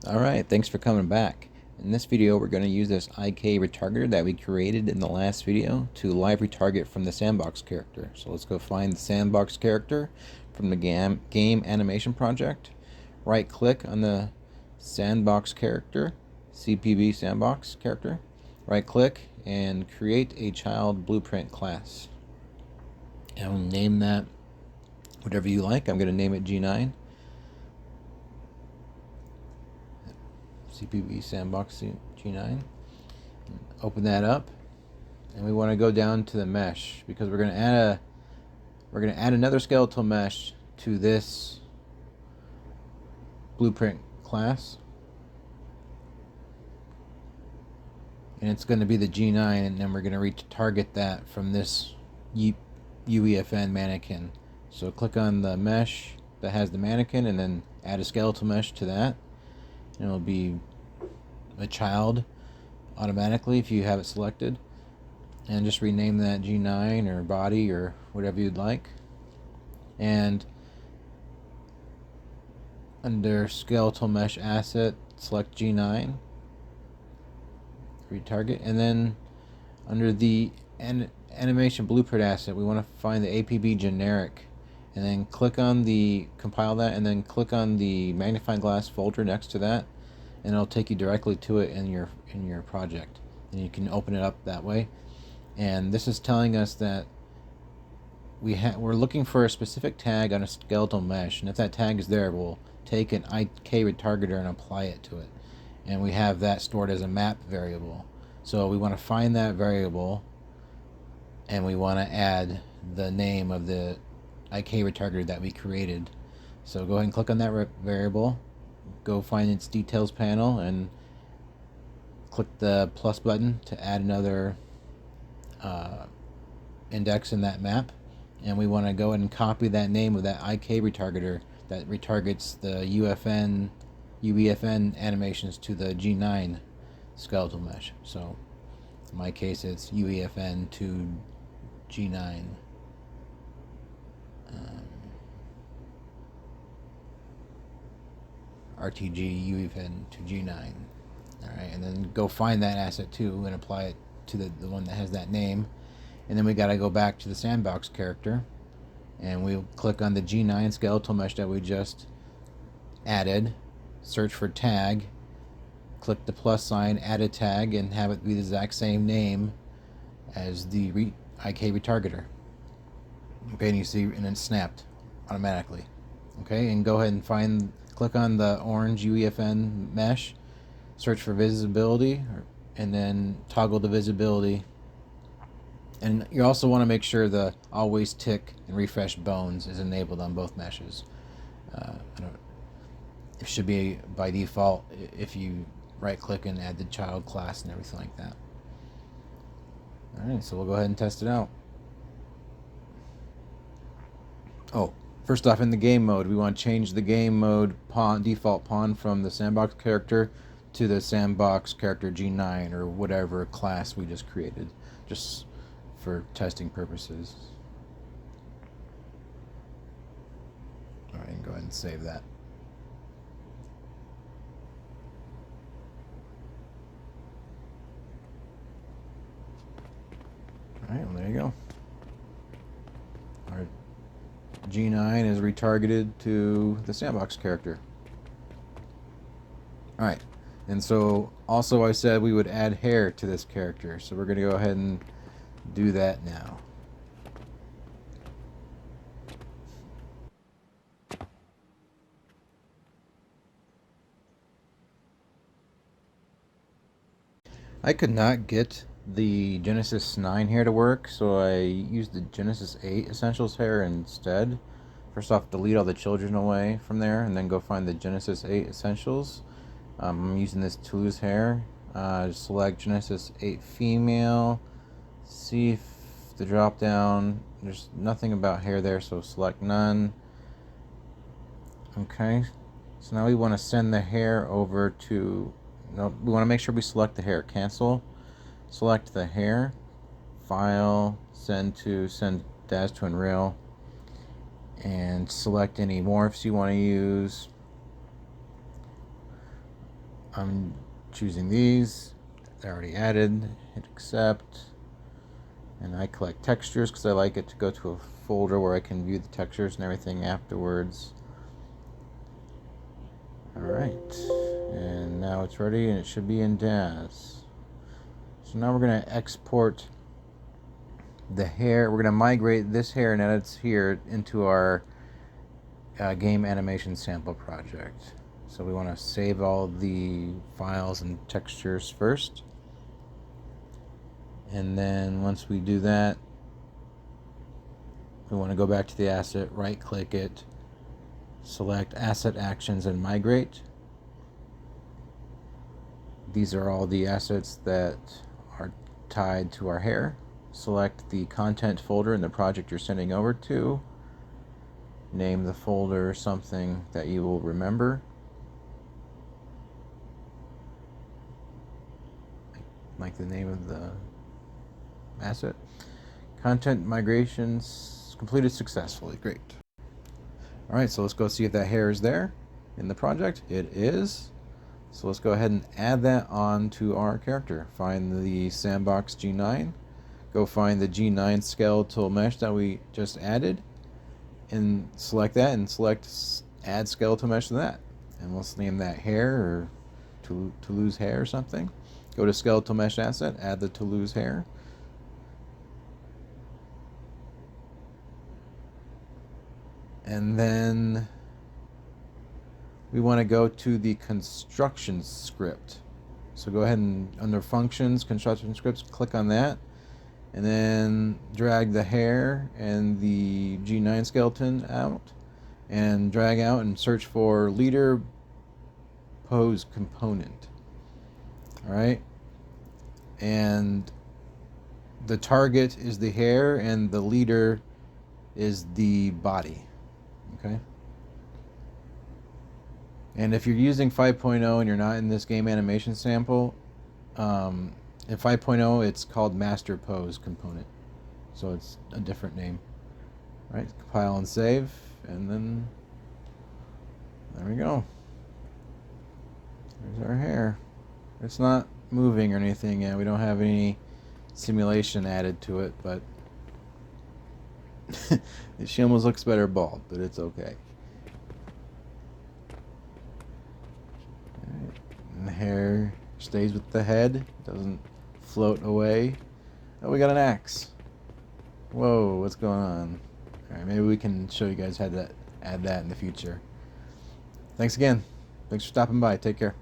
Alright, thanks for coming back. In this video we're going to use this IK retargeter that we created in the last video to live retarget from the sandbox character. So let's go find the sandbox character from the game animation project. Right click on the sandbox character, CPB sandbox character. Right click and create a child blueprint class. And name that whatever you like. I'm going to name it G9. CPB sandbox G9. Open that up, and we want to go down to the mesh because we're going to add another skeletal mesh to this blueprint class, and it's going to be the G9, and then we're going to retarget that from this UEFN mannequin. So click on the mesh that has the mannequin and then add a skeletal mesh to that, and it'll be a child automatically if you have it selected, and just rename that G9 or body or whatever you'd like. And under skeletal mesh asset, select G9, retarget, and then under the animation blueprint asset we want to find the APB generic, and then click on the compile that, and then click on the magnifying glass folder next to that, and it'll take you directly to it in your project, and you can open it up that way. And this is telling us that we're looking for a specific tag on a skeletal mesh, and if that tag is there, we'll take an IK retargeter and apply it to it, and we have that stored as a map variable. So we want to find that variable, and we want to add the name of the IK retargeter that we created. So go ahead and click on that variable, go find its details panel, and click the plus button to add another index in that map. And we want to go ahead and copy that name of that IK retargeter that retargets the UEFN animations to the G9 skeletal mesh. So in my case it's UEFN to G9. RTG UEFN to G9. Alright, and then go find that asset too and apply it to the one that has that name. And then we got to go back to the sandbox character, and we'll click on the G9 skeletal mesh that we just added, search for tag, click the plus sign, add a tag, and have it be the exact same name as the IK retargeter. Okay, and you see, and it's snapped automatically. Okay, and go ahead and click on the orange UEFN mesh, search for visibility, and then toggle the visibility. And you also want to make sure the always tick and refresh bones is enabled on both meshes. It should be by default if you right click and add the child class and everything like that. Alright, so we'll go ahead and test it out. Oh, first off, in the game mode, we want to change the game mode default pawn from the sandbox character to the sandbox character G9 or whatever class we just created, just for testing purposes. Alright, and go ahead and save that. Alright, well there you go. Our G9 is retargeted to the sandbox character. Alright, and so also I said we would add hair to this character, so we're going to go ahead and do that now. I could not get the Genesis 9 hair to work, so I used the Genesis 8 Essentials hair instead. First off, delete all the children away from there, and then go find the Genesis 8 Essentials. I'm using this Toulouse hair. Select Genesis 8 female. See if the drop down, there's nothing about hair there, so select none. Okay, so now we want to send the hair over to, no, we want to make sure we select the hair. Cancel, select the hair, file, send Daz to Unreal, and select any morphs you want to use. I'm choosing these. They're already added. Hit accept. And I collect textures because I like it to go to a folder where I can view the textures and everything afterwards. Alright, and now it's ready and it should be in Daz. So now we're going to export the hair. We're going to migrate this hair and edits here into our game animation sample project. So we want to save all the files and textures first. And then once we do that, we want to go back to the asset, right click it, select Asset Actions and Migrate. These are all the assets that are tied to our hair. Select the content folder in the project you're sending over to. Name the folder something that you will remember. Like the name of the asset. Content migrations completed successfully. Great. Alright, so let's go see if that hair is there in the project. It is. So let's go ahead and add that on to our character. Find the Sandbox G9. Go find the G9 skeletal mesh that we just added. And select that and select Add Skeletal Mesh to that. And let's name that hair or Toulouse hair or something. Go to Skeletal Mesh Asset, add the Toulouse hair. And then we want to go to the construction script. So go ahead and under functions, construction scripts, click on that. And then drag the hair and the G9 skeleton out. And drag out and search for leader pose component. Alright. And the target is the hair and the leader is the body. Okay. And if you're using 5.0 and you're not in this game animation sample, in 5.0 it's called master pose component. So it's a different name. All right, compile and save, and then there we go. There's our hair. It's not moving or anything yet. We don't have any simulation added to it, but she almost looks better bald, but it's okay. And the hair stays with the head, doesn't float away. Oh, we got an axe. Whoa, what's going on? Alright, maybe we can show you guys how to add that in the future. Thanks again. Thanks for stopping by. Take care.